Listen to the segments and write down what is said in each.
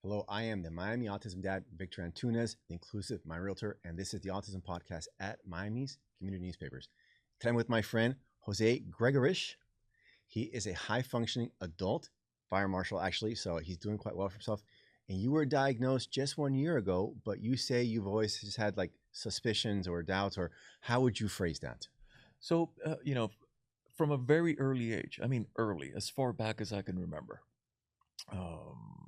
Hello, I am the Miami Autism Dad, Victor Antunes, the inclusive my realtor, and this is the Autism Podcast at Miami's Community Newspapers. Today I'm with my friend Jose Gregorisch. He is a high-functioning adult fire marshal, actually, so he's doing quite well for himself. And you were diagnosed just 1 year ago, but you say you've always just had like suspicions or doubts, or how would you phrase that? So, from a very early age, I mean, early, as far back as I can remember, um,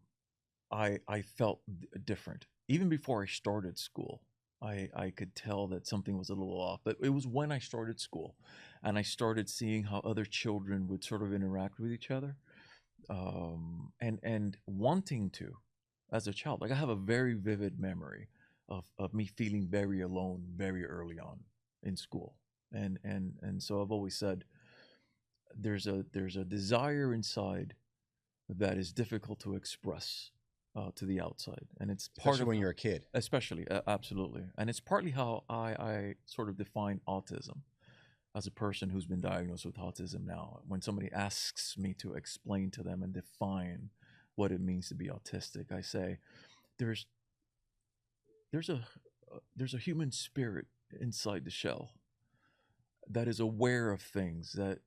I felt different. Even before I started school, I could tell that something was a little off. But it was when I started school and I started seeing how other children would sort of interact with each other, and wanting to, as a child. Like I have a very vivid memory of me feeling very alone very early on in school. And so I've always said there's a desire inside that is difficult to express to the outside, and it's part Especially of when you're a kid. especially absolutely, and it's partly how I sort of define autism as a person who's been diagnosed with autism now. When somebody asks me to explain to them and define what it means to be autistic, I say there's there's a there's a human spirit inside the shell that is aware of things that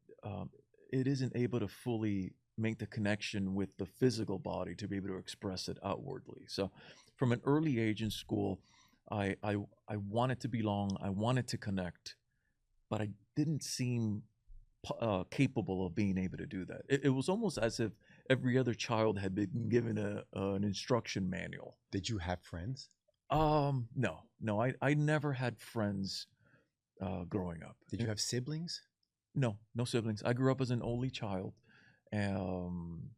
it isn't able to fully make the connection with the physical body to be able to express it outwardly. So, from an early age in school, I wanted to belong, I wanted to connect, but I didn't seem capable of being able to do that. It was almost as if every other child had been given an instruction manual. Did you have friends? No, I never had friends growing up. Did you have siblings? No, no siblings. I grew up as an only child. Um,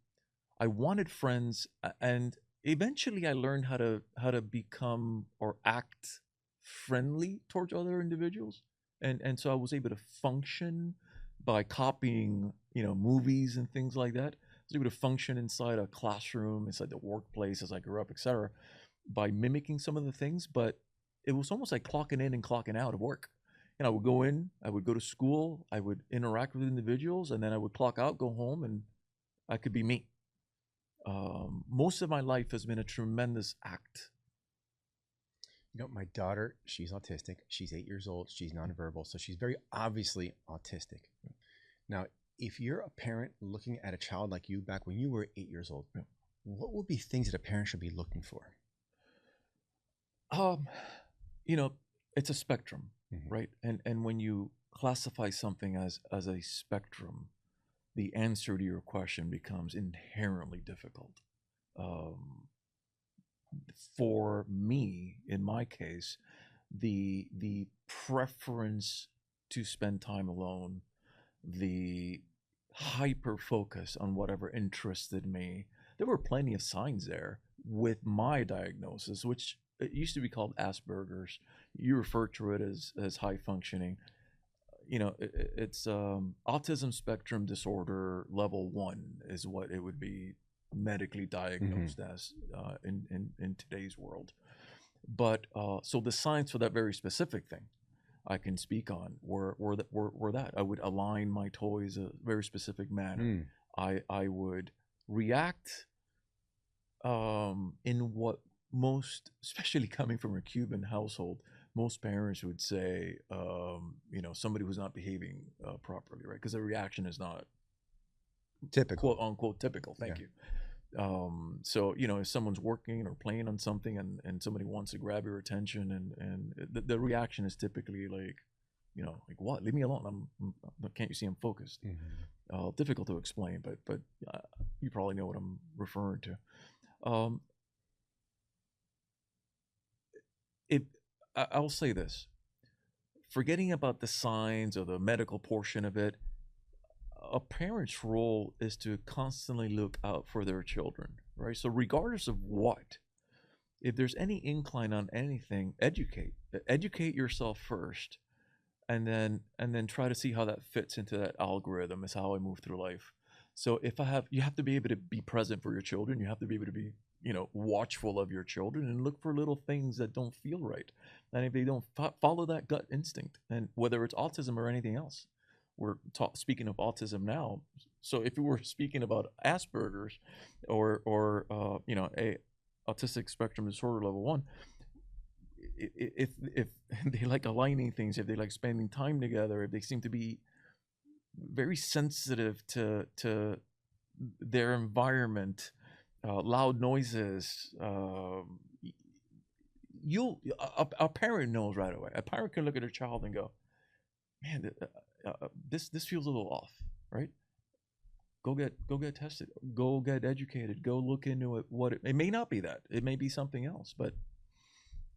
I wanted friends, and eventually I learned how to become or act friendly towards other individuals, and so I was able to function by copying, movies and things like that. I was able to function inside a classroom, inside the workplace as I grew up, etc., by mimicking some of the things, but it was almost like clocking in and clocking out of work. I would go in, I would go to school, I would interact with individuals, and then I would clock out, go home, and I could be me. Most of my life has been a tremendous act. My daughter, she's autistic. She's 8 years old. She's nonverbal. So she's very obviously autistic. Now, if you're a parent looking at a child like you back when you were 8 years old, Yeah. what would be things that a parent should be looking for? Um, you know, it's a spectrum, Mhm. right? And when you classify something as a spectrum, the answer to your question becomes inherently difficult. Um, for me, in my case, the preference to spend time alone, the hyper focus on whatever interested me. There were plenty of signs there with my diagnosis, which it used to be called Asperger's. You refer to it as high functioning. It's autism spectrum disorder level 1 is what it would be medically diagnosed as in today's world. But so the signs for that very specific thing I can speak on were that I would align my toys a very specific manner. Mm. I would react in what most, especially coming from a Cuban household, most parents would say, somebody who's not behaving properly, right? Because the reaction is not Typical. quote unquote typical. Thank Yeah. you. So if someone's working or playing on something and somebody wants to grab your attention, and the reaction is typically like, like what? Leave me alone. Can't you see I'm focused? Mhm. Difficult to explain, but you probably know what I'm referring to. Um, it I'll say this: forgetting about the signs or the medical portion of it, a parent's role is to constantly look out for their children, right? So regardless of what, if there's any incline on anything, educate yourself first, and then try to see how that fits into that algorithm. Is how I move through life. So you have to be able to be present for your children. You have to be able to be watchful of your children and look for little things that don't feel right. And if they don't follow that gut instinct, and whether it's autism or anything else, we're speaking of autism now. So if we were speaking about Asperger's or a autistic spectrum disorder level 1, if they like aligning things, if they like spending time together, if they seem to be very sensitive to their environment, loud noises, a parent knows right away. A parent can look at their child and go, man, this feels a little off, right? Go get tested, go get educated, go look into it. It may not be that, it may be something else, but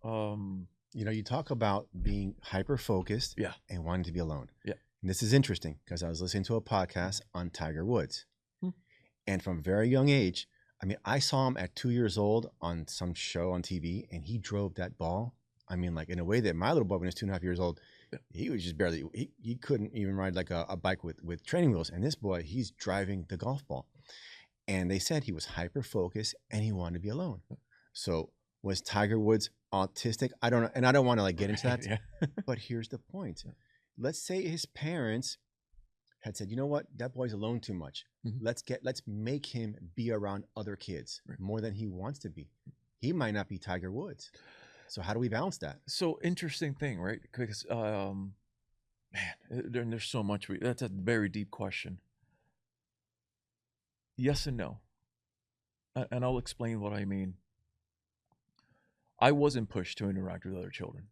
you talk about being hyper focused, yeah, and wanting to be alone. Yeah. And this is interesting because I was listening to a podcast on Tiger Woods, and from a very young age, I mean, I saw him at 2 years old on some show on TV, and he drove that ball. I mean, like in a way that my little boy, when he was 2.5 years old, he was just barely, he couldn't even ride like a bike with training wheels. And this boy, he's driving the golf ball. And they said he was hyper focused and he wanted to be alone. So was Tiger Woods autistic? I don't know. And I don't want to like get into that. Yeah. But here's the point. Let's say his parents had said, you know what, that boy's alone too much. Let's make him be around other kids more than he wants to be. He might not be Tiger Woods. So how do we balance that? So interesting thing, right? Because man, there's so much. That's a very deep question. Yes and no, and I'll explain what I mean. I wasn't pushed to interact with other children.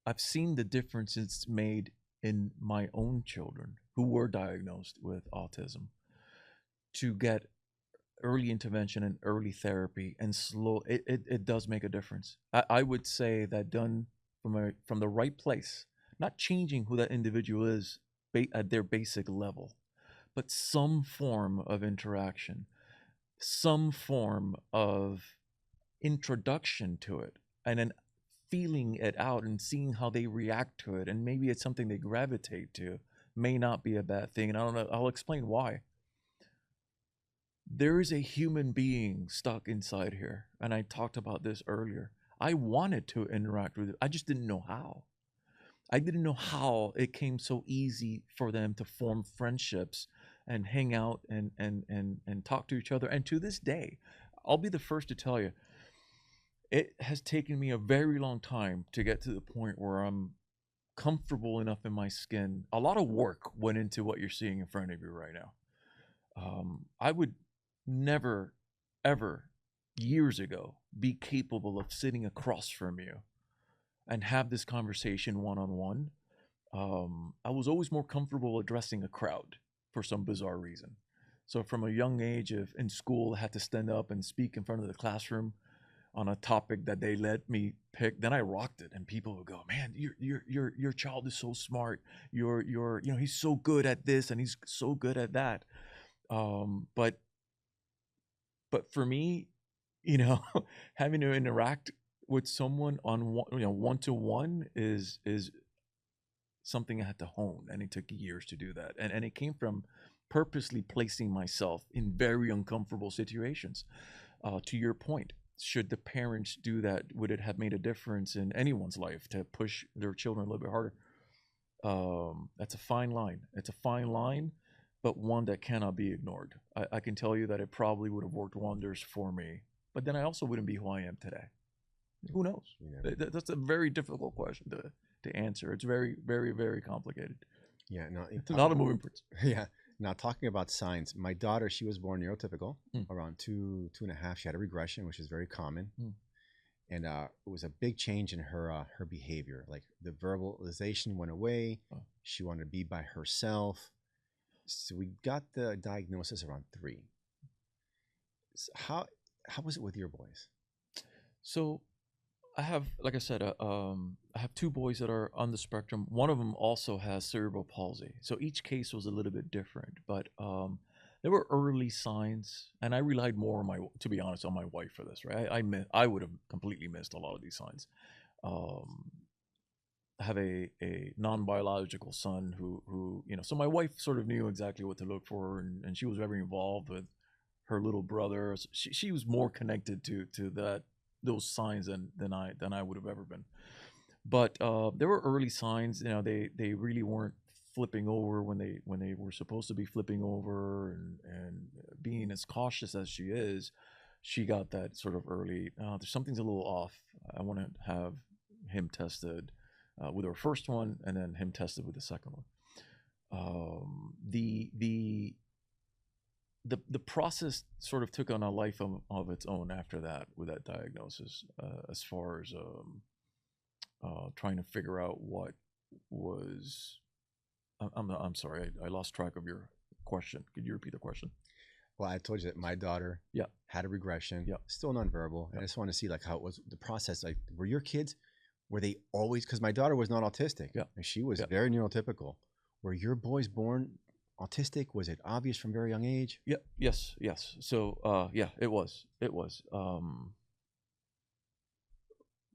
I've seen the difference it's made in my own children who were diagnosed with autism to get early intervention and early therapy, and it does make a difference. I would say that done from the right place, not changing who that individual is at their basic level, but some form of interaction, some form of introduction to it, and then feeling it out and seeing how they react to it, and maybe it's something they gravitate to, may not be a bad thing. And I don't know, I'll explain why. There is a human being stuck inside here, and I talked about this earlier. I wanted to interact with it, I just didn't know how. I didn't know how it came so easy for them to form friendships and hang out and talk to each other. And to this day, I'll be the first to tell you, it has taken me a very long time to get to the point where I'm comfortable enough in my skin. A lot of work went into what you're seeing in front of you right now. I would never, ever, years ago, be capable of sitting across from you and have this conversation one-on-one. I was always more comfortable addressing a crowd for some bizarre reason. So from a young age in school, I had to stand up and speak in front of the classroom on a topic that they let me pick. Then I rocked it, and people would go, "Man, your child is so smart. He's so good at this and he's so good at that." But for me, having to interact with someone on one-to-one is something I had to hone, and it took years to do that. And it came from purposely placing myself in very uncomfortable situations. To your point, should the parents do that? Would it have made a difference in anyone's life to push their children a little bit harder? That's a fine line. It's a fine line, but one that cannot be ignored. I can tell you that it probably would have worked wonders for me, but then I also wouldn't be who I am today. Who knows? That's a very difficult question to answer. It's very, very, very complicated. Yeah, no, a lot of moving parts. Yeah. Now, talking about signs, my daughter, she was born neurotypical, around 2.5. She had a regression, which is very common. And it was a big change in her behavior. Like the verbalization went away. She wanted to be by herself. So we got the diagnosis around 3. So how was it with your boys? So I have, like I said, I have 2 boys that are on the spectrum. One of them also has cerebral palsy. So each case was a little bit different, but there were early signs, and I relied more on to be honest, on my wife for this, right? I would have completely missed a lot of these signs. I have a non-biological son who so my wife sort of knew exactly what to look for, and she was very involved with her little brother. She was more connected to those signs than I would have ever been. But there were early signs. They really weren't flipping over when they were supposed to be flipping over, and being as cautious as she is, she got that sort of early. There's something's a little off. I want to have him tested with our first one, and then him tested with the second one. The process sort of took on a life of its own after that, with that diagnosis, as far as trying to figure out what was. I'm sorry, I lost track of your question. Could you repeat the question? Well, I told you that my daughter Yeah. had a regression, Yeah. still nonverbal. And Yeah. I just want to see like how it was the process. Like, were your kids, were they always, because my daughter was not autistic, Yeah. and she was Yeah. very neurotypical. Were your boys born autistic? Was it obvious from very young age? Yeah. Yes. So, yeah, it was.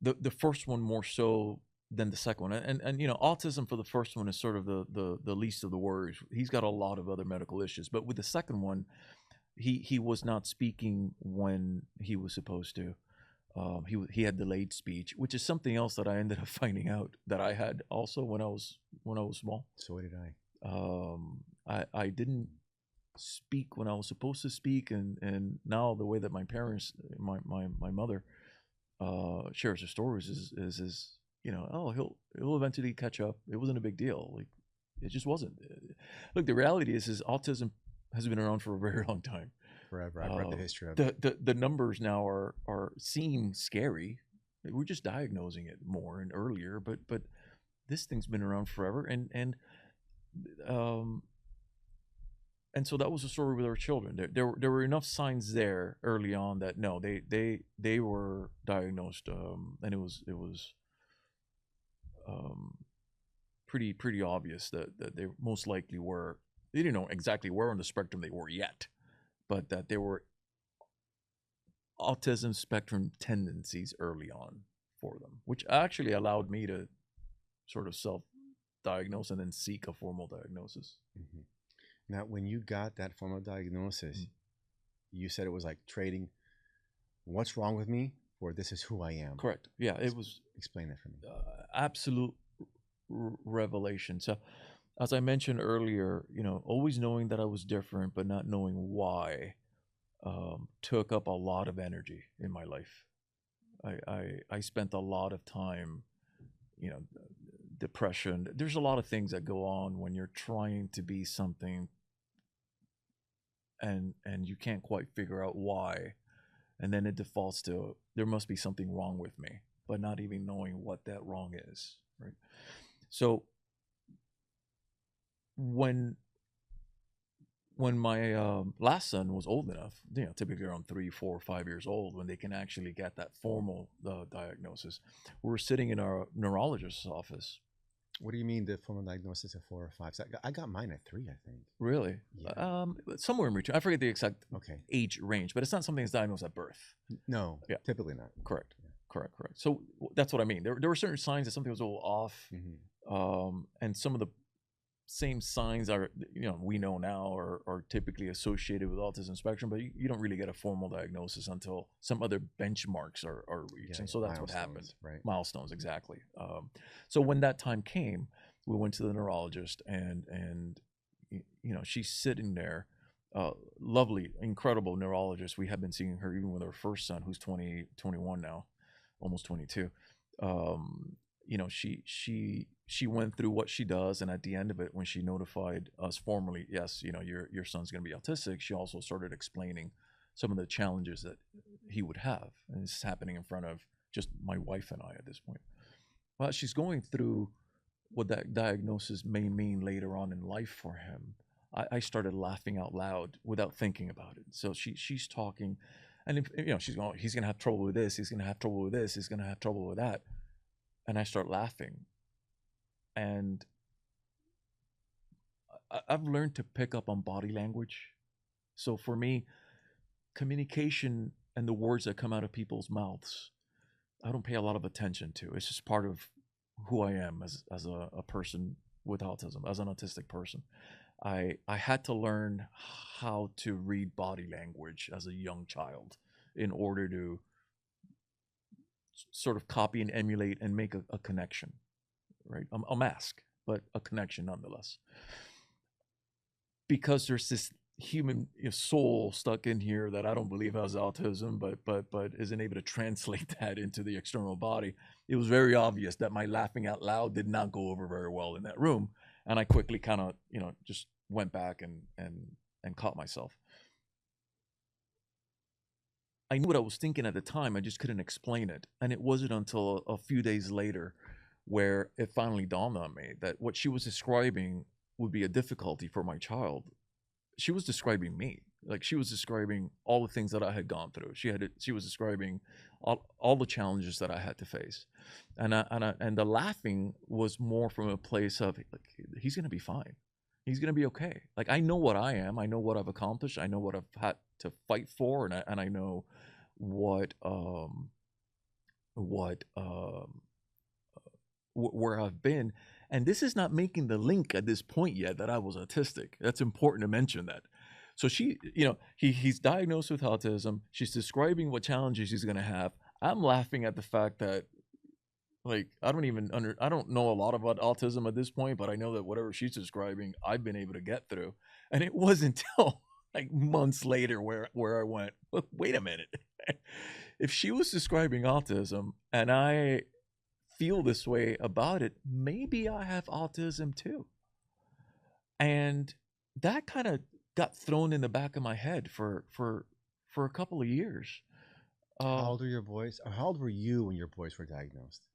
The first one more so than the second one, and autism for the first one is sort of the least of the worries. He's got a lot of other medical issues, but with the second one, he was not speaking when he was supposed to. He had delayed speech, which is something else that I ended up finding out that I had also when I was small. So did I. I didn't speak when I was supposed to speak, and now the way that my parents, my mother, shares her stories is oh, he'll eventually catch up. It wasn't a big deal. Like, it just wasn't. Look, the reality is autism has been around for a very long time. Forever. I've read the history of it. The numbers now are seem scary. We're just diagnosing it more and earlier, but this thing's been around forever, and so that was the story with our children. There were enough signs there early on that no, they were diagnosed, and it was pretty obvious that they most likely were. They didn't know exactly where on the spectrum they were yet, but that there were autism spectrum tendencies early on for them, which actually allowed me to sort of self-diagnose and then seek a formal diagnosis. Mm-hmm. Now, when you got that formal diagnosis, you said it was like trading what's wrong with me for this is who I am. Correct. Yeah, it was. Explain that for me. Absolute revelation. So, as I mentioned earlier, always knowing that I was different, but not knowing why, took up a lot of energy in my life. I spent a lot of time, depression. There's a lot of things that go on when you're trying to be something, and you can't quite figure out why, and then it defaults to there must be something wrong with me, but not even knowing what that wrong is, right? So when my last son was old enough, typically around 3, 4, 5 years old, when they can actually get that formal diagnosis, we were sitting in our neurologist's office. What do you mean the formal diagnosis at 4 or 5? So I got mine at 3, I think. Really? Yeah. Somewhere in between. I forget the exact Okay. age range, but it's not something that's diagnosed at birth. No, Yeah. typically not. Correct. Yeah. Correct. So that's what I mean. There were certain signs that something was a little off, and some of the same signs are, we know now are typically associated with autism spectrum, but you don't really get a formal diagnosis until some other benchmarks are reached. And so that's what happened. Right. Milestones, exactly. So when that time came, we went to the neurologist, and she's sitting there, lovely, incredible neurologist. We have been seeing her even with our first son, who's 21 now, almost 22. She went through what she does, and at the end of it, when she notified us formally, yes, your son's going to be autistic, she also started explaining some of the challenges that he would have, and this is happening in front of just my wife and I at this point. Well, she's going through what that diagnosis may mean later on in life for him. I started laughing out loud without thinking about it. So she's talking, and she's going, he's going to have trouble with this, he's going to have trouble with this, he's going to have trouble with that. And I start laughing. And I've learned to pick up on body language. So for me, communication and the words that come out of people's mouths, I don't pay a lot of attention to. It's just part of who I am as a person with autism, as an autistic person. I had to learn how to read body language as a young child in order to sort of copy and emulate and make a connection, right? A mask. but a connection nonetheless. Because there's this human soul stuck in here that I don't believe has autism, but isn't able to translate that into the external body. It was very obvious that my laughing out loud did not go over very well in that room, and I quickly kind of just went back and caught myself. I knew what I was thinking at the time. I just couldn't explain it, and it wasn't until a few days later where it finally dawned on me that what she was describing would be a difficulty for my child. She was describing me. Like, she was describing all the things that I had gone through. She was describing all the challenges that I had to face, and the laughing was more from a place of, like, he's gonna be fine. He's gonna be okay. Like, I know what I am. I know what I've accomplished. I know what I've had to fight for, and I know where I've been. And this is not making the link at this point yet that I was autistic. That's important to mention that. So she, he's diagnosed with autism. She's describing what challenges he's going to have. I'm laughing at the fact that, like, I don't know a lot about autism at this point, but I know that whatever she's describing, I've been able to get through. And it wasn't until like months later where I went, wait a minute. If she was describing autism and I feel this way about it, maybe I have autism too. And that kind of got thrown in the back of my head for a couple of years. How old are your boys? How old were you when your boys were diagnosed?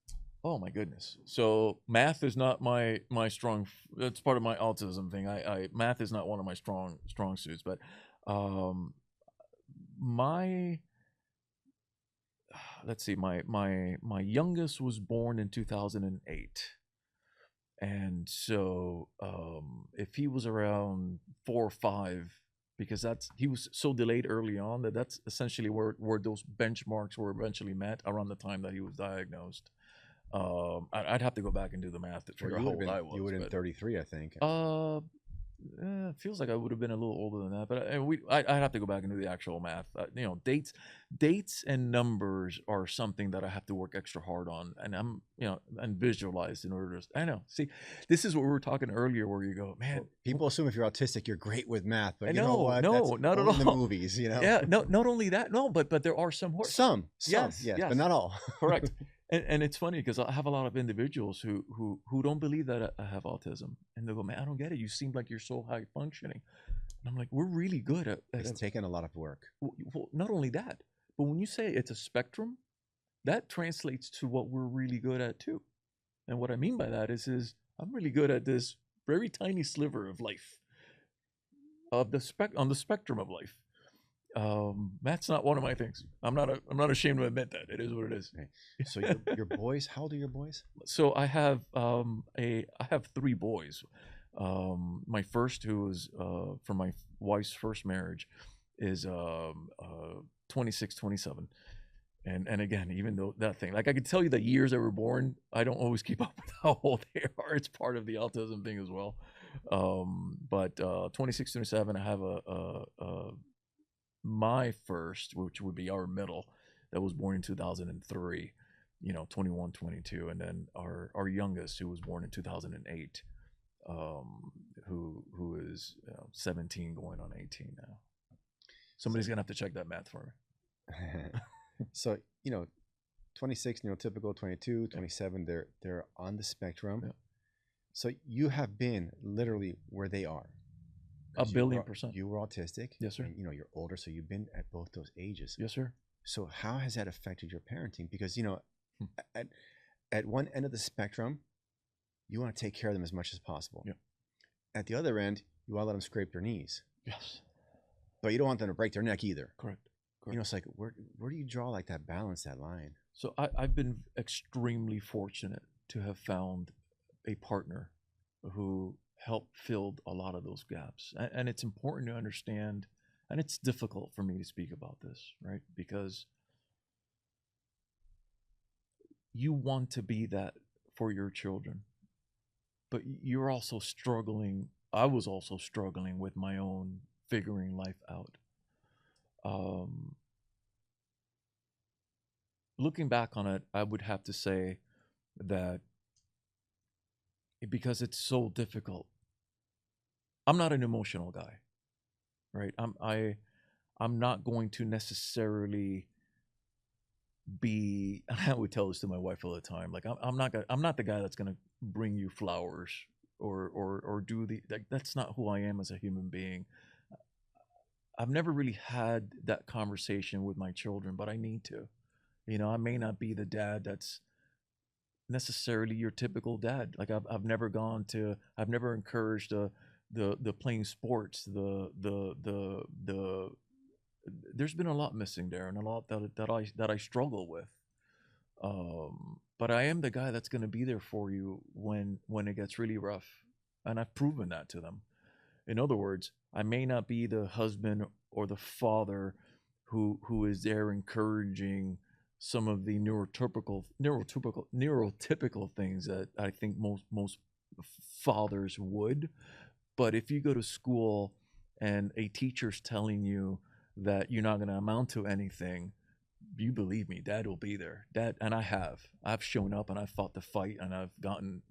Oh my goodness. So math is not my strong. That's part of my autism thing. Math is not one of my strong suits. But let's see. My youngest was born in 2008, and so if he was around 4 or 5, because he was so delayed early on that's essentially where those benchmarks were eventually met around the time that he was diagnosed. I'd have to go back and do the math to figure out how old I was. You would have been 33, I think. It feels like I would have been a little older than that, but I'd have to go back and do the actual math. Dates and numbers are something that I have to work extra hard on, and and visualize in order to. I know. See, this is what we were talking earlier, where you go, man. Well, people assume if you're autistic, you're great with math, but you know what? No, that's not at all. In the movies, Yeah, no, not only that, no, but there are some. Yes, but not all. Correct. And it's funny because I have a lot of individuals who don't believe that I have autism, and they go, man, I don't get it. You seem like you're so high functioning. And I'm like, we're really good at it's taken a lot of work. Well, not only that, but when you say it's a spectrum, that translates to what we're really good at too. And what I mean by that is I'm really good at this very tiny sliver of life, on the spectrum of life. That's not one of my things. I'm not ashamed to admit that. It is what it is. Okay. So your boys, how old are your boys? So I have 3 boys. My first, who was from my wife's first marriage, is 26, 27. And again, even though that thing, like, I could tell you the years they were born, I don't always keep up with how old they are. It's part of the autism thing as well. But 26, 27, I have my first, which would be our middle, that was born in 2003, 21, 22. And then our youngest, who was born in 2008, who is 17 going on 18 now. Somebody's going to have to check that math for me. So, 26, neurotypical, 22, 27, they're on the spectrum. Yeah. So you have been literally where they are. 1,000,000,000%. You were autistic. Yes, sir. And, you're older, so you've been at both those ages. Yes, sir. So how has that affected your parenting? Because, at one end of the spectrum, you want to take care of them as much as possible. Yeah. At the other end, you want to let them scrape their knees. Yes. But you don't want them to break their neck either. Correct. It's like, where do you draw like that balance, that line? So I've been extremely fortunate to have found a partner who helped fill a lot of those gaps. And it's important to understand, and it's difficult for me to speak about this, right? Because you want to be that for your children, but you're also struggling. I was also struggling with my own figuring life out. Looking back on it, I would have to say that because it's so difficult. I'm not an emotional guy, right? I'm not going to necessarily be. I would tell this to my wife all the time. Like I'm not the guy that's gonna bring you flowers or do the like. That's not who I am as a human being. I've never really had that conversation with my children, but I need to. I may not be the dad that's necessarily your typical dad. Like I've never encouraged the playing sports, the there's been a lot missing there and a lot that I struggle with. But I am the guy that's going to be there for you when it gets really rough, and I've proven that to them. In other words, I may not be the husband or the father who is there encouraging some of the neurotypical things that I think most fathers would. But if you go to school and a teacher's telling you that you're not going to amount to anything, you believe me, dad will be there. And I've shown up and I've fought the fight and I've gotten,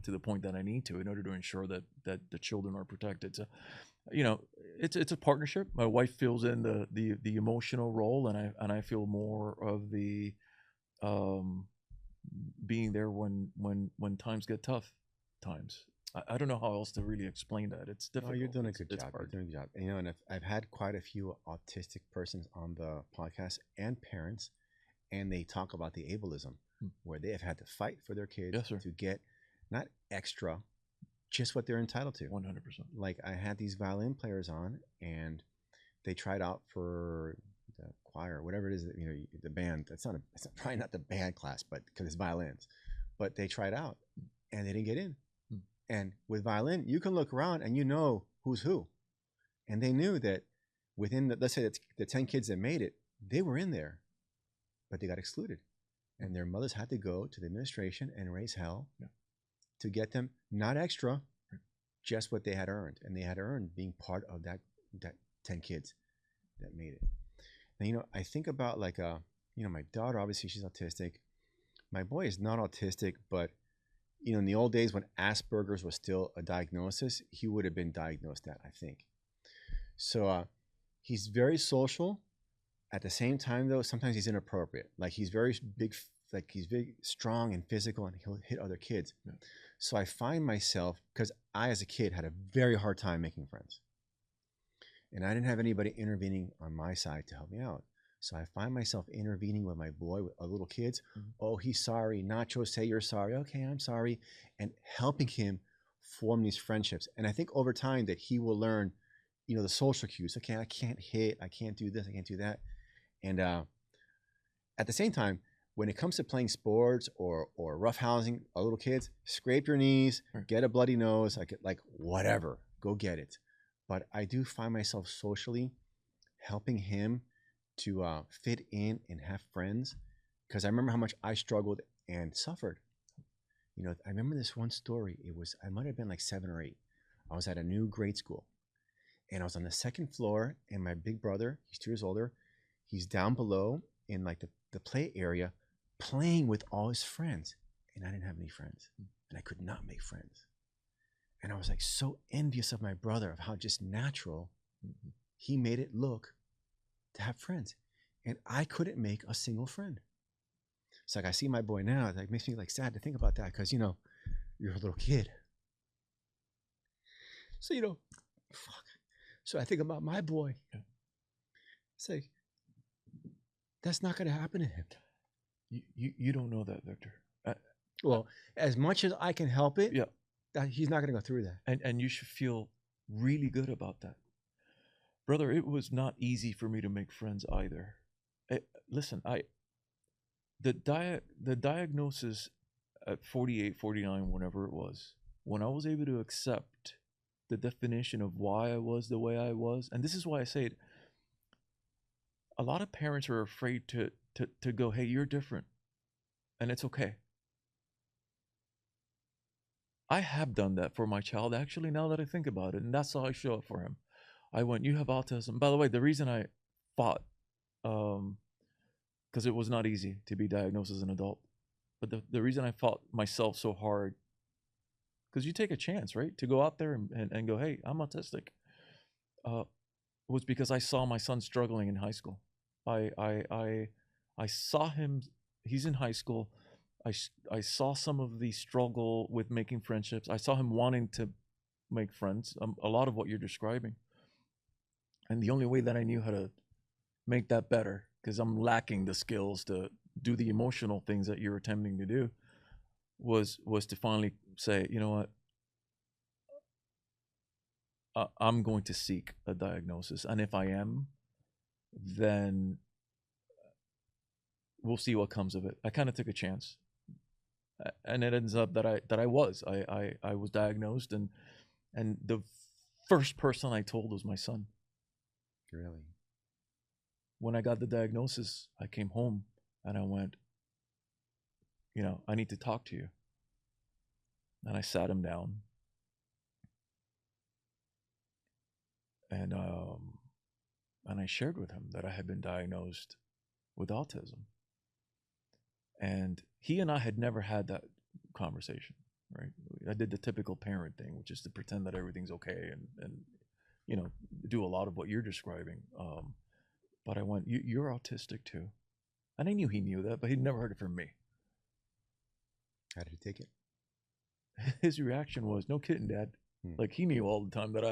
to the point that I need to in order to ensure that the children are protected. So, it's a partnership. My wife fills in the emotional role, and I feel more of the being there when times get tough times. I don't know how else to really explain that. It's difficult. Oh, you're doing a good It's job. hard. You're doing a good job. And I've had quite a few autistic persons on the podcast and parents, and they talk about the ableism, where they have had to fight for their kids Yes, sir. to get not extra, just what they're entitled to. 100%. Like I had these violin players on, and they tried out for the choir, whatever it is that the band. It's probably not the band class, but because it's violins. But they tried out, and they didn't get in. And with violin, you can look around and you know who's who. And they knew that within let's say the 10 kids that made it, they were in there, but they got excluded. And their mothers had to go to the administration and raise hell to get them not extra, just what they had earned. And they had earned being part of that 10 kids that made it. Now, I think about like, my daughter, obviously she's autistic. My boy is not autistic, but in the old days when Asperger's was still a diagnosis, he would have been diagnosed that, I think. So he's very social. At the same time, though, sometimes he's inappropriate. Like he's very big, like he's very strong and physical, and he'll hit other kids. Yeah. So I find myself, because I, as a kid, had a very hard time making friends. And I didn't have anybody intervening on my side to help me out. So I find myself intervening with my boy, with little kids. Mm-hmm. Oh, he's sorry. Nacho, say you're sorry. Okay, I'm sorry. And helping him form these friendships. And I think over time that he will learn, the social cues. Okay, I can't hit. I can't do this. I can't do that. And at the same time, when it comes to playing sports or roughhousing little kids, scrape your knees, get a bloody nose, like whatever, go get it. But I do find myself socially helping him to fit in and have friends, because I remember how much I struggled and suffered. I remember this one story. I might have been like 7 or 8. I was at a new grade school, and I was on the second floor, and my big brother, he's 2 years older, he's down below in like the play area playing with all his friends, and I didn't have any friends, and I could not make friends. And I was like so envious of my brother, of how just natural he made it look to have friends. And I couldn't make a single friend. It's like I see my boy now, it makes me like sad to think about that, because you're a little kid. So fuck. So I think about my boy. It's like, that's not gonna happen to him. You don't know that, Victor. Well, as much as I can help it, he's not gonna go through that. And you should feel really good about that. Brother, it was not easy for me to make friends either. Listen, the diagnosis at 48, 49, whenever it was, when I was able to accept the definition of why I was the way I was, and this is why I say it, a lot of parents are afraid to go, hey, you're different, and it's okay. I have done that for my child, actually, now that I think about it, and that's how I show up for him. I went, you have autism. By the way, the reason I fought, because it was not easy to be diagnosed as an adult, but the reason I fought myself so hard because you take a chance, right, to go out there and go, hey, I'm autistic, was because I saw my son struggling in high school. I saw him. He's in high school. I saw some of the struggle with making friendships. I saw him wanting to make friends. A lot of what you're describing. And the only way that I knew how to make that better, because I'm lacking the skills to do the emotional things that you're attempting to do, was to finally say, you know what, I'm going to seek a diagnosis, and if I am, then we'll see what comes of it. I kind of took a chance, and it ends up that I was diagnosed, and the first person I told was my son. Really? When I got the diagnosis, I came home and I went, I need to talk to you. And I sat him down, and I shared with him that I had been diagnosed with autism. And he and I had never had that conversation, right? I did the typical parent thing, which is to pretend that everything's okay and do a lot of what you're describing. But I went, you're autistic too. And I knew he knew that, but he'd never heard it from me. How did he take it? His reaction was, no kidding, Dad. Like, he knew all the time that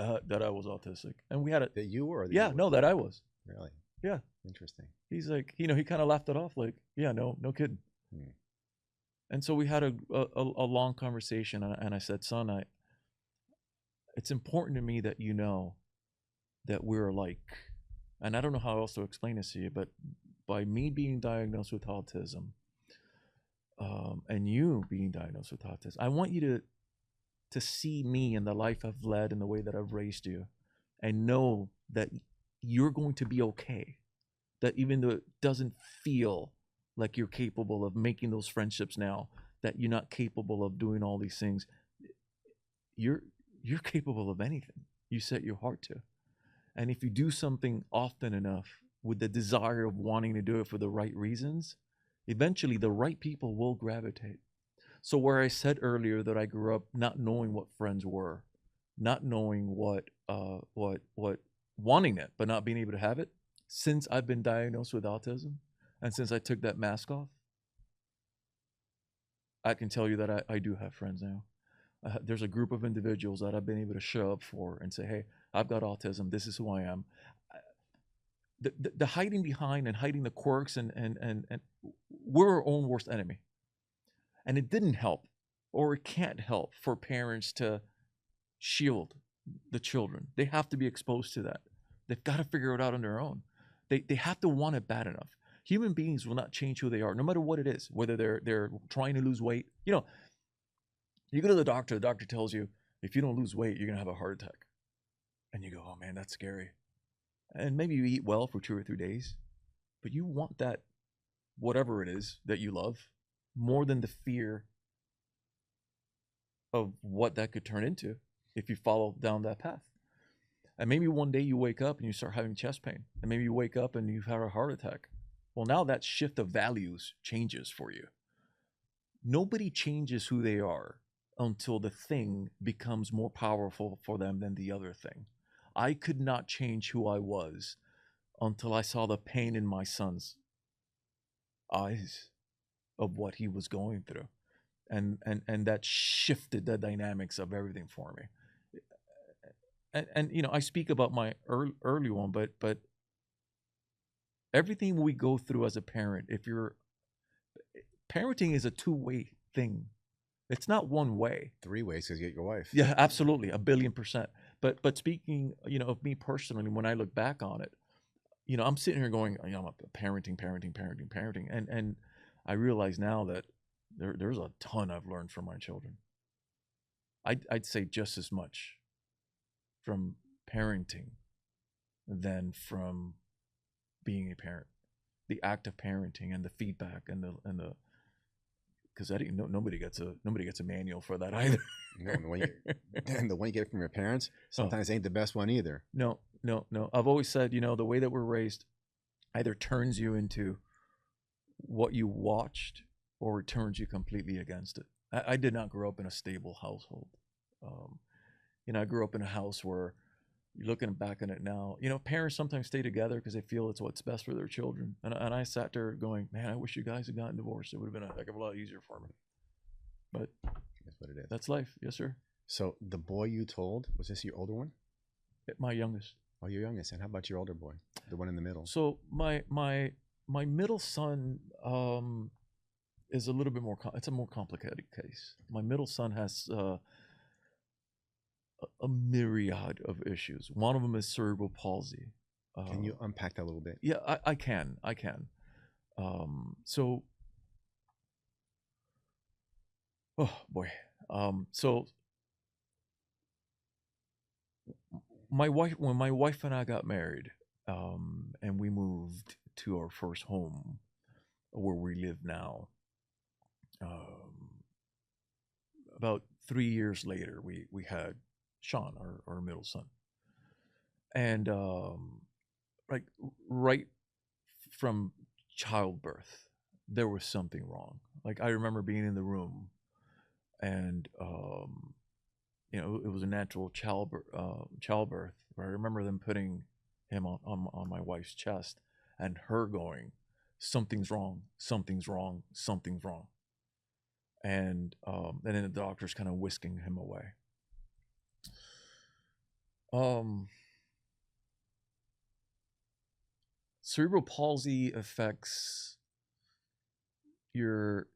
I was autistic. And we had it. That you were? Yeah, no, that I was. Really? Yeah. Interesting. He's like, he kind of laughed it off, like, yeah, no kidding. And so we had a long conversation, and I said, son, it's important to me that you know that we're alike. And I don't know how else to explain this to you, but by me being diagnosed with autism, and you being diagnosed with autism, I want you to see me and the life I've led and the way that I've raised you, and know that you're going to be okay. That even though it doesn't feel like you're capable of making those friendships now, that you're not capable of doing all these things, you're capable of anything you set your heart to. And if you do something often enough with the desire of wanting to do it for the right reasons, eventually the right people will gravitate. So where I said earlier that I grew up not knowing what friends were, not knowing what wanting it, but not being able to have it, since I've been diagnosed with autism, and since I took that mask off, I can tell you that I do have friends now. There's a group of individuals that I've been able to show up for and say, hey, I've got autism. This is who I am. The hiding behind and hiding the quirks and we're our own worst enemy. And it didn't help, or it can't help, for parents to shield the children. They have to be exposed to that. They've got to figure it out on their own. They have to want it bad enough. Human beings will not change who they are, no matter what it is, whether they're trying to lose weight. You go to the doctor tells you, if you don't lose weight, you're going to have a heart attack. And you go, oh man, that's scary. And maybe you eat well for 2 or 3 days, but you want that, whatever it is that you love, more than the fear of what that could turn into if you follow down that path. And maybe one day you wake up and you start having chest pain. And maybe you wake up and you've had a heart attack. Well, now that shift of values changes for you. Nobody changes who they are until the thing becomes more powerful for them than the other thing. I could not change who I was until I saw the pain in my son's eyes of what he was going through. And that shifted the dynamics of everything for me. And I speak about my early one, but everything we go through as a parent, parenting is a two-way thing. It's not one way. 3 ways, because you get your wife. Yeah, absolutely, 1,000,000,000%. But speaking, of me personally, when I look back on it, I'm sitting here going, I'm parenting, and I realize now that there's a ton I've learned from my children. I'd say just as much from parenting than from being a parent. The act of parenting and the feedback and the because nobody gets a manual for that either. No, and the one you get from your parents sometimes ain't the best one either. No. I've always said, the way that we're raised either turns you into what you watched or it turns you completely against it. I did not grow up in a stable household. I grew up in a house where, you're looking back on it now, parents sometimes stay together because they feel it's what's best for their children. And I sat there going, man, I wish you guys had gotten divorced. It would have been a heck of a lot easier for me. But That's what it is. that's life. Yes, sir. So the boy you told, was this your older one? My youngest. Oh, your youngest. And how about your older boy, the one in the middle? So my middle son is a little bit more. It's a more complicated case. My middle son has a myriad of issues. One of them is cerebral palsy. Can you unpack that a little bit? Yeah, I can. So, oh boy. So when my wife and I got married, and we moved to our first home where we live now, about 3 years later, we had Sean, our middle son. And like right from childbirth, there was something wrong. Like, I remember being in the room, and it was a natural childbirth. Where I remember them putting him on my wife's chest, and her going, "Something's wrong, something's wrong, something's wrong," and then the doctors kind of whisking him away. Cerebral palsy affects your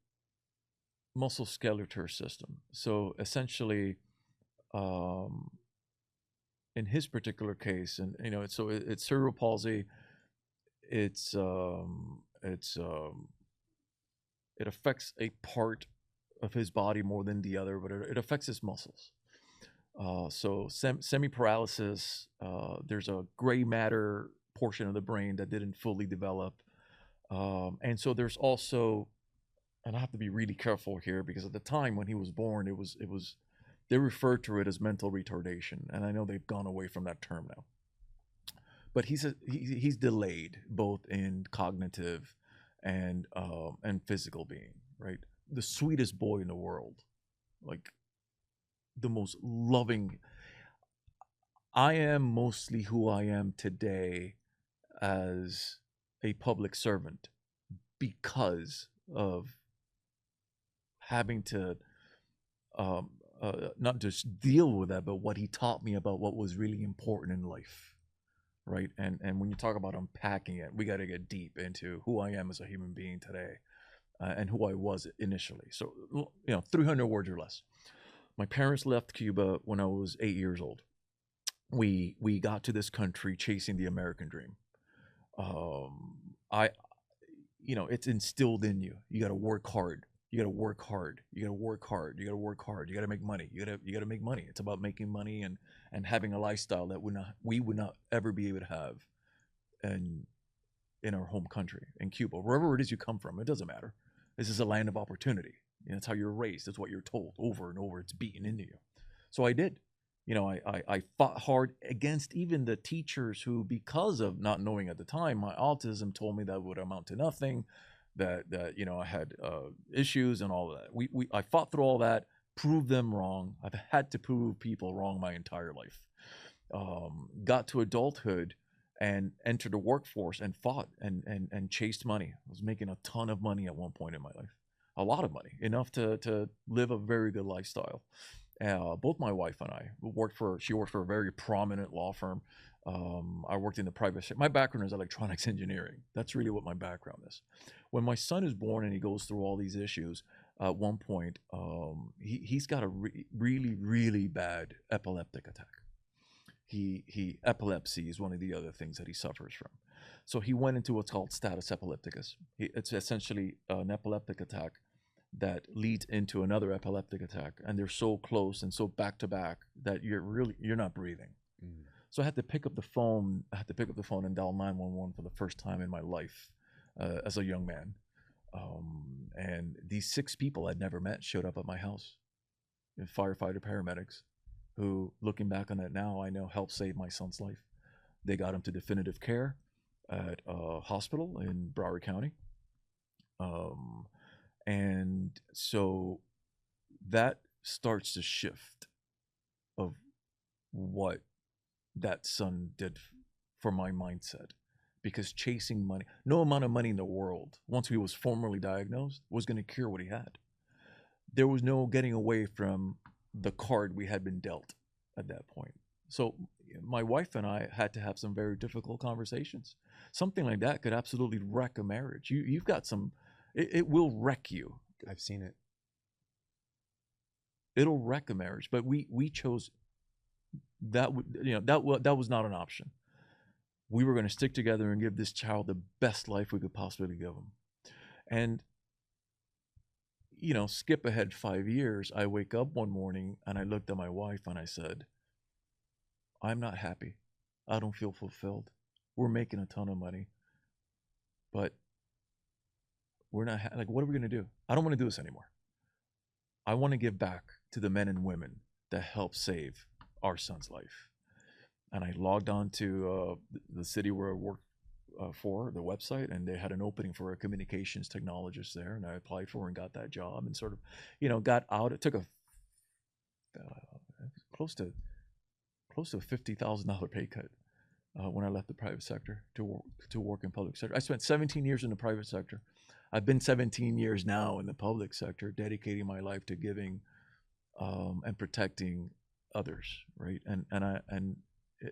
musculoskeletal system. So essentially, in his particular case, and it's cerebral palsy. It affects a part of his body more than the other, but it affects his muscles. So semi-paralysis. There's a gray matter portion of the brain that didn't fully develop, and so there's also, and I have to be really careful here because at the time when he was born, it was they referred to it as mental retardation, and I know they've gone away from that term now. But he's delayed both in cognitive and physical being, right? The sweetest boy in the world, like the most loving. I am mostly who I am today as a public servant because of having to not just deal with that, but what he taught me about what was really important in life, right? And when you talk about unpacking it, we got to get deep into who I am as a human being today, and who I was initially. So 300 words or less. My parents left Cuba when I was 8 years old. We got to this country chasing the American dream. It's instilled in you. You got to work hard. You got to work hard. You got to work hard. You got to work hard. You got to make money. You got to make money. It's about making money and having a lifestyle that we would not ever be able to have in our home country, in Cuba, wherever it is you come from. It doesn't matter. This is a land of opportunity. That's how you're raised. That's what you're told over and over. It's beaten into you. So I did. I fought hard against even the teachers who, because of not knowing at the time my autism, told me that would amount to nothing, that I had issues and all of that. I fought through all that, proved them wrong. I've had to prove people wrong my entire life. Got to adulthood and entered the workforce and fought and chased money. I was making a ton of money at one point in my life. A lot of money, enough to live a very good lifestyle. Both my wife and I she worked for a very prominent law firm. I worked in the private sector. My background is electronics engineering. That's really what my background is. When my son is born and he goes through all these issues, at one point, he's got a really, really bad epileptic attack. Epilepsy is one of the other things that he suffers from. So he went into what's called status epilepticus. It's essentially an epileptic attack that leads into another epileptic attack, and they're so close and so back to back that you're not breathing. Mm. So I had to pick up the phone. And dial 911 for the first time in my life as a young man. And these 6 people I'd never met showed up at my house, firefighter, paramedics, who, looking back on it now, I know helped save my son's life. They got him to definitive care at a hospital in Broward County. And so that starts to shift what that son did for my mindset, because chasing money, no amount of money in the world, once he was formally diagnosed, was going to cure what he had. There was no getting away from the card we had been dealt at that point. So my wife and I had to have some very difficult conversations. Something like that could absolutely wreck a marriage. You've got some, it will wreck you. I've seen it. It'll wreck a marriage. But we chose that. That was not an option. We were going to stick together and give this child the best life we could possibly give him. And skip ahead 5 years, I wake up one morning and I looked at my wife and I said, I'm not happy. I don't feel fulfilled. We're making a ton of money, but we're not like, what are we going to do? I don't want to do this anymore. I want to give back to the men and women that helped save our son's life. And I logged on to the city where I worked for, the website, and they had an opening for a communications technologist there, and I applied for and got that job, and sort of, got out. It took a close to a $50,000 pay cut when I left the private sector to work in public sector. I spent 17 years in the private sector. I've been 17 years now in the public sector, dedicating my life to giving and protecting others, right? And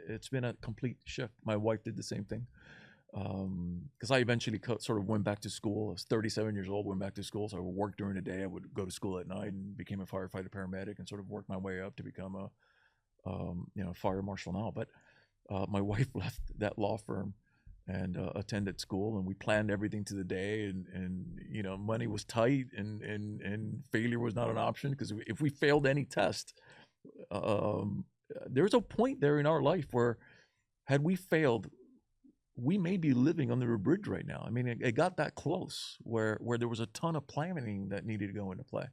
it's been a complete shift. My wife did the same thing, because I eventually sort of went back to school. I was 37 years old, went back to school, so I would work during the day. I would go to school at night and became a firefighter paramedic and sort of worked my way up to become a fire marshal now. But my wife left that law firm and attended school, and we planned everything to the day, and money was tight, and failure was not an option, because if we failed any test, there's a point there in our life where, had we failed, we may be living under a bridge right now. I mean, it got that close where there was a ton of planning that needed to go into play.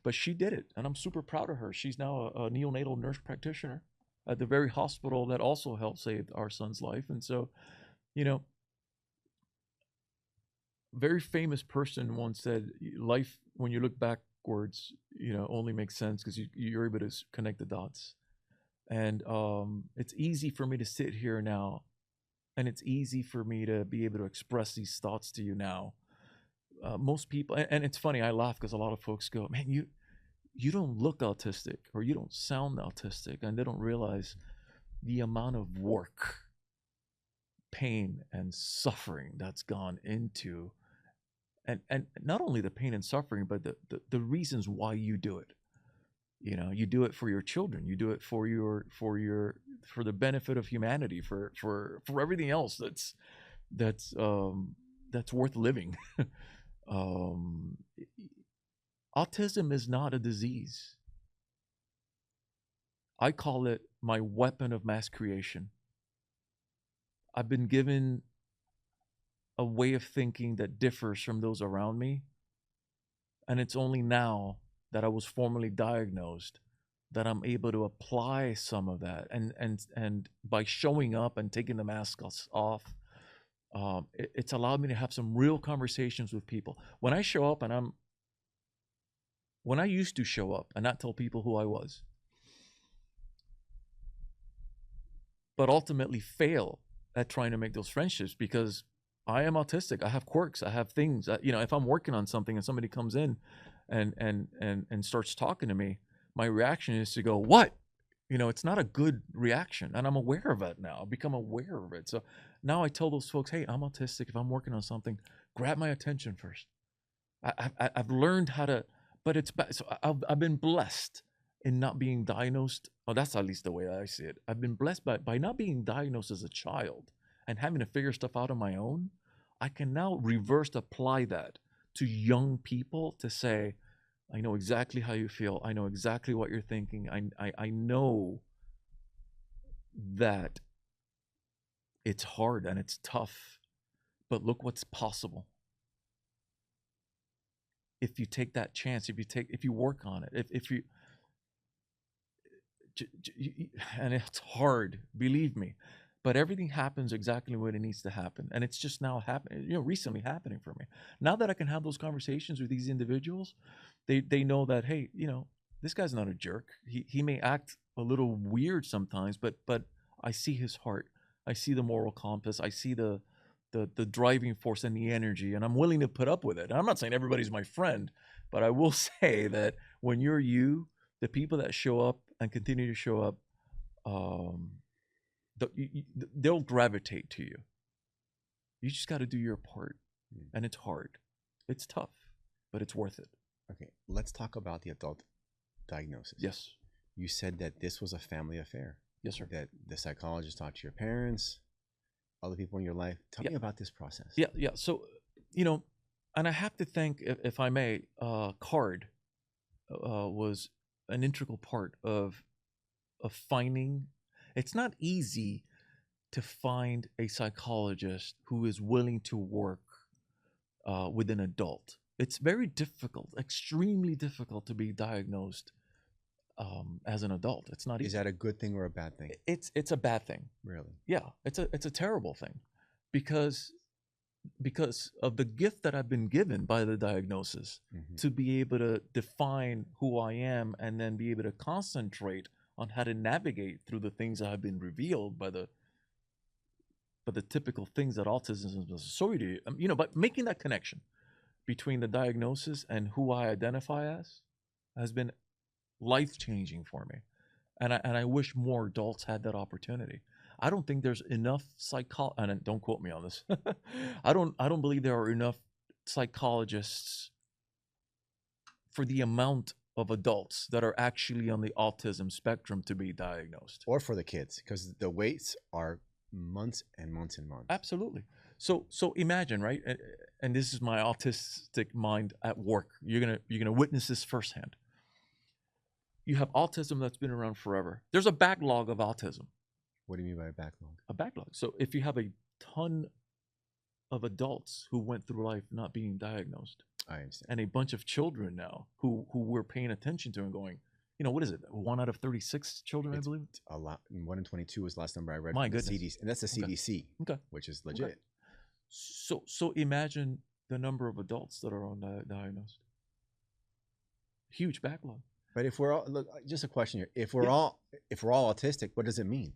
But she did it, and I'm super proud of her. She's now a neonatal nurse practitioner at the very hospital that also helped save our son's life. And so, very famous person once said, life, when you look backwards, only makes sense because you're able to connect the dots. And it's easy for me to sit here now, and it's easy for me to be able to express these thoughts to you now. Most people, and it's funny, I laugh because a lot of folks go, man, you don't look autistic, or you don't sound autistic, and they don't realize the amount of work, pain, and suffering that's gone into, and not only the pain and suffering, but the reasons why you do it. You do it for your children, you do it for the benefit of humanity, for everything else that's worth living. Autism is not a disease. I call it my weapon of mass creation. I've been given a way of thinking that differs from those around me, and it's only now that I was formally diagnosed that I'm able to apply some of that, and by showing up and taking the mask off, it's allowed me to have some real conversations with people. When I show up, when I used to show up and not tell people who I was, but ultimately fail at trying to make those friendships because I am autistic. I have quirks. I have things that, if I'm working on something and somebody comes in and starts talking to me, my reaction is to go, what? It's not a good reaction. And I'm aware of it now. I've become aware of it. So now I tell those folks, hey, I'm autistic. If I'm working on something, grab my attention first. I've learned how to, but it's bad. So I've been blessed in not being diagnosed. Well, that's at least the way I see it. I've been blessed by not being diagnosed as a child and having to figure stuff out on my own. I can now reverse apply that to young people to say, I know exactly how you feel. I know exactly what you're thinking. I know that it's hard and it's tough, but look what's possible. If you take that chance, if you work on it, if you, and it's hard, believe me, but everything happens exactly when it needs to happen. And it's just now happening, recently happening for me. Now that I can have those conversations with these individuals, they know that, hey, this guy's not a jerk. He may act a little weird sometimes, but I see his heart. I see the moral compass. I see the driving force and the energy, and I'm willing to put up with it. And I'm not saying everybody's my friend, but I will say that when you're you, the people that show up and continue to show up, they'll gravitate to you. You just got to do your part, and it's hard. It's tough, but it's worth it. Okay, let's talk about the adult diagnosis. Yes. You said that this was a family affair. Yes, sir. That the psychologist talked to your parents, other people in your life. Tell me about this process. Yeah. So, and I have to thank, if I may, CARD was an integral part of finding. It's not easy to find a psychologist who is willing to work with an adult. It's very difficult, extremely difficult to be diagnosed as an adult. It's not easy. Is that a good thing or a bad thing? It's a bad thing. Really? Yeah, it's a terrible thing, because of the gift that I've been given by the diagnosis to be able to define who I am, and then be able to concentrate on how to navigate through the things that have been revealed by the typical things that autism is associated. But making that connection between the diagnosis and who I identify as has been life-changing for me, and I wish more adults had that opportunity. I don't think there's enough and don't quote me on this. I don't believe there are enough psychologists for the amount of adults that are actually on the autism spectrum to be diagnosed, or for the kids, because the waits are months and months and months. Absolutely. So imagine, right? And this is my autistic mind at work. You're gonna witness this firsthand. You have autism that's been around forever. There's a backlog of autism. What do you mean by a backlog? A backlog. So if you have a ton of adults who went through life not being diagnosed, I understand, and a bunch of children now who we're paying attention to and going, what is it? 1 out of 36 children, it's I believe. A lot. 1 in 22 was the last number I read. My from goodness. The CDC, and that's the CDC, okay. Which is legit. Okay. So imagine the number of adults that are diagnosed. Huge backlog. But if we're all, look, just a question here. If we're all autistic, what does it mean?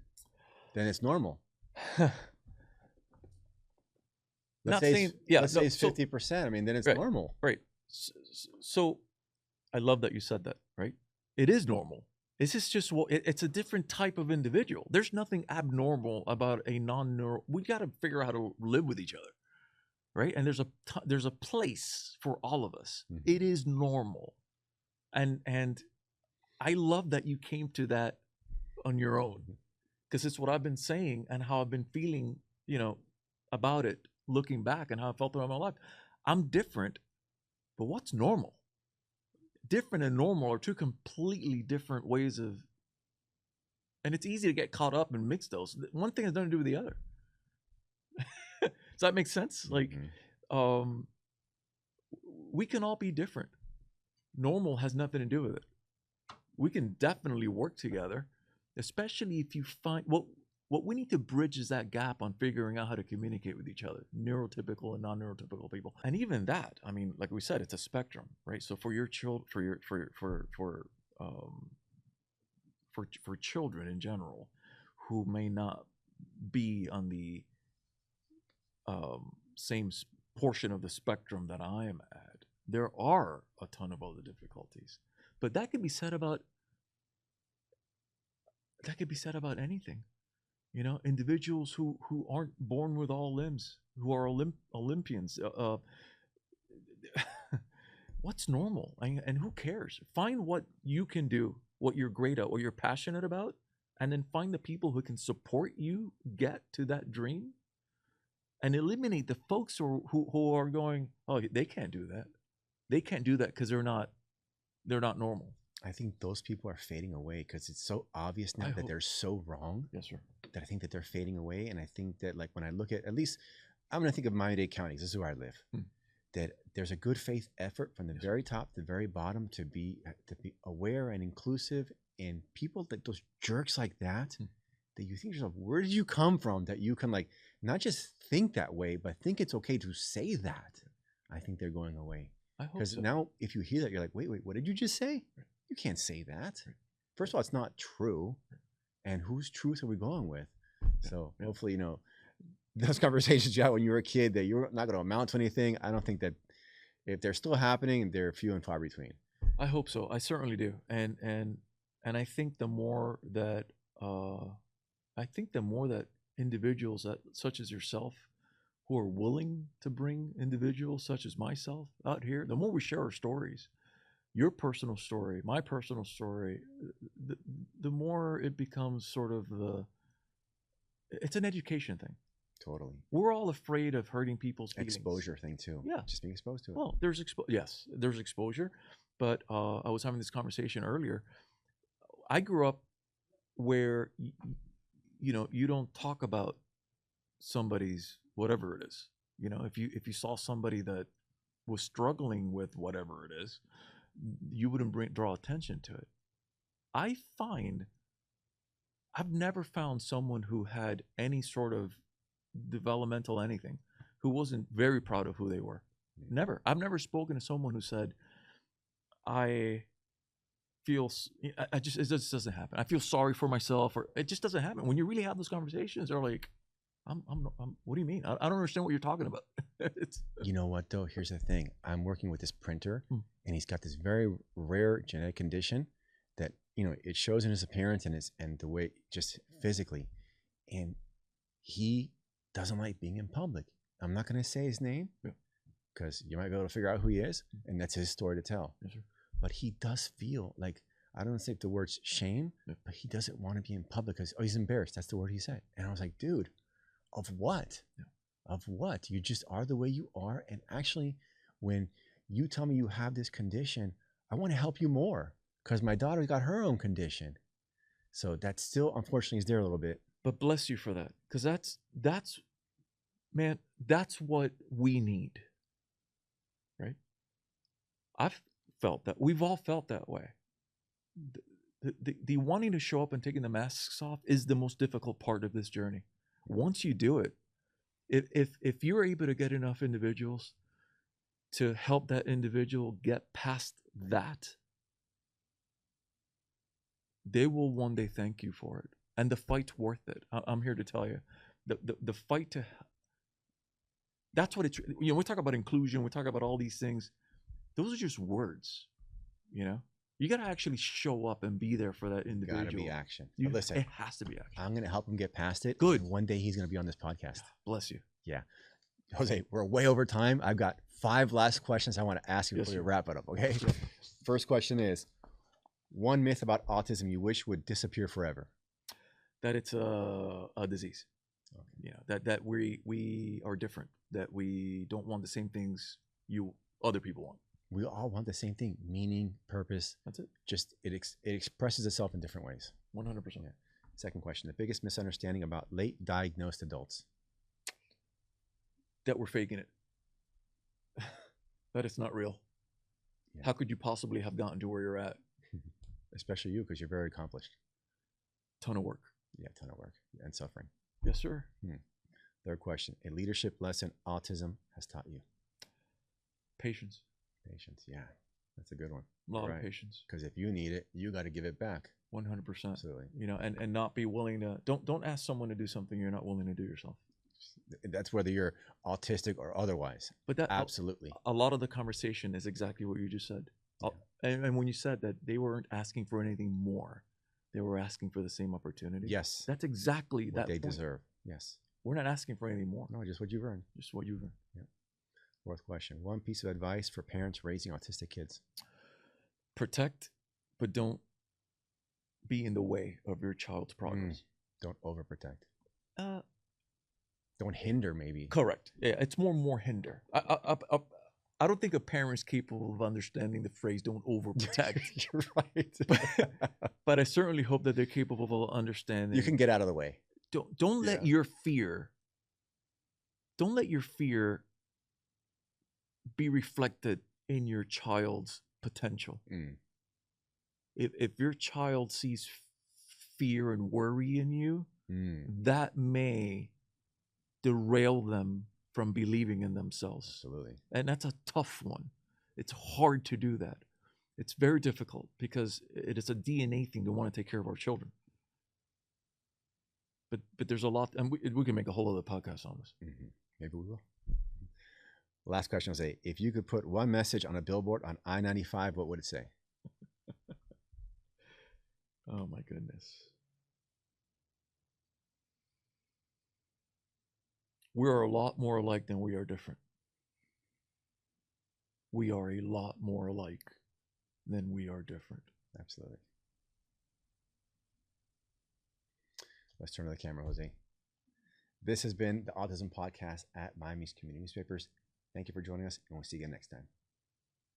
Then it's normal. Let's say it's 50%. I mean, then it's normal. Right. So I love that you said that, right? It is normal. It's just it's a different type of individual. There's nothing abnormal about a non-neural. We got to figure out how to live with each other, right? And there's a place for all of us. It is normal, and I love that you came to that on your own, because it's what I've been saying and how I've been feeling, about it, looking back, and how I felt throughout my life. I'm different, but what's normal? Different and normal are two completely different ways of, and it's easy to get caught up and mix those. One thing has nothing to do with the other. Does that make sense? Like, we can all be different. Normal has nothing to do with it. We can definitely work together, especially if you find what we need to bridge is that gap on figuring out how to communicate with each other, neurotypical and non-neurotypical people. And even that, I mean, like we said, it's a spectrum, right? So for your for children in general who may not be on the same portion of the spectrum that I am at, there are a ton of other difficulties. But that could be said about anything. Individuals who aren't born with all limbs, who are Olympians. What's normal? And who cares? Find what you can do, what you're great at, what you're passionate about, and then find the people who can support you get to that dream, and eliminate the folks who are going, oh, they can't do that. They can't do that because they're not normal. I think those people are fading away because it's so obvious now that they're so wrong. Yes, sir. That I think that they're fading away. And I think that, like, when I look at least, I'm going to think of Miami-Dade County. This is where I live. That there's a good faith effort from the very top to the very bottom to be aware and inclusive. And people that those jerks like that, that you think to yourself, where did you come from? That you can, like, not just think that way, but think it's okay to say that. I think they're going away. I hope because so. now if you hear that, you're like, wait, what did you just say? You can't say that. first of all, it's not true. And whose truth are we going with? So hopefully, those conversations you had when you were a kid that you're not going to amount to anything. I don't think that if they're still happening, they're few and far between. I hope so. I certainly do. And I think the more that individuals such as yourself who are willing to bring individuals such as myself out here, the more we share our stories, your personal story, my personal story, the more it becomes sort of it's an education thing. Totally. We're all afraid of hurting people's feelings. Exposure thing too. Yeah. Just being exposed to it. Well, there's exposure. But I was having this conversation earlier. I grew up where, you don't talk about somebody's whatever it is. If you saw somebody that was struggling with whatever it is, you wouldn't draw attention to it. I've never found someone who had any sort of developmental anything who wasn't very proud of who they were. Never. I've never spoken to someone who said, it just doesn't happen. I feel sorry for myself, or it just doesn't happen. When you really have those conversations, they're like, what do you mean? I don't understand what you're talking about. You know what though? Here's the thing. I'm working with this printer and he's got this very rare genetic condition that, it shows in his appearance and the way just physically, and he doesn't like being in public. I'm not going to say his name because you might be able to figure out who he is, and that's his story to tell. Yes, sir. But he does feel like, I don't say the words shame, but he doesn't want to be in public because he's embarrassed. That's the word he said. And I was like, dude, of what? Yeah. Of what? You just are the way you are. And actually, when you tell me you have this condition, I want to help you more because my daughter's got her own condition. So that still, unfortunately, is there a little bit. But bless you for that, because that's what we need, right? I've felt that. We've all felt that way. The wanting to show up and taking the masks off is the most difficult part of this journey. Once you do it, if you're able to get enough individuals to help that individual get past that, they will one day thank you for it. And the fight's worth it. I'm here to tell you. The fight that's what it's, we talk about inclusion, we talk about all these things. Those are just words, You got to actually show up and be there for that individual. Got to be action. Listen, it has to be action. I'm going to help him get past it. Good. And one day he's going to be on this podcast. Bless you. Yeah. Jose, we're way over time. I've got 5 last questions I want to ask you before we wrap it up, okay? First question is, one myth about autism you wish would disappear forever? That it's a disease. Okay. That we are different. That we don't want the same things other people want. We all want the same thing: meaning, purpose. That's it. Just it expresses itself in different ways. 100%. Yeah. Second question: the biggest misunderstanding about late diagnosed adults? That we're faking it. That it's not real. Yeah. How could you possibly have gotten to where you're at? Especially you, because you're very accomplished. Ton of work. Yeah, ton of work and suffering. Yes, sir. Third question: a leadership lesson autism has taught you? Patience. Patience, yeah. That's a good one. A lot of patience. Because if you need it, you got to give it back. 100%. Absolutely. And not be willing to, don't ask someone to do something you're not willing to do yourself. That's whether you're autistic or otherwise. But that absolutely. A lot of the conversation is exactly what you just said. Yeah. And when you said that they weren't asking for anything more, they were asking for the same opportunity. Yes. That's exactly what that they point. Deserve. Yes. We're not asking for anything more. No, just what you've earned. Just what you've earned. Yeah. Fourth question: one piece of advice for parents raising autistic kids? Protect, but don't be in the way of your child's progress. Don't overprotect. Don't hinder, maybe. Correct. Yeah, it's more hinder. I don't think a parent's capable of understanding the phrase "don't overprotect." You're right. But I certainly hope that they're capable of understanding. You can get out of the way. Don't let your fear. Don't let your fear be reflected in your child's potential. If your child sees fear and worry in you, that may derail them from believing in themselves. Absolutely. And that's a tough one. It's hard to do that. It's very difficult because it is a DNA thing to want to take care of our children. But there's a lot, and we can make a whole other podcast on this. Mm-hmm. Maybe we will. Last question, Jose. If you could put one message on a billboard on I-95, what would it say? Oh my goodness. We're a lot more alike than we are different. We are a lot more alike than we are different. Absolutely. Let's turn to the camera, Jose. This has been the Autism Podcast at Miami's Community Newspapers. Thank you for joining us, and we'll see you again next time.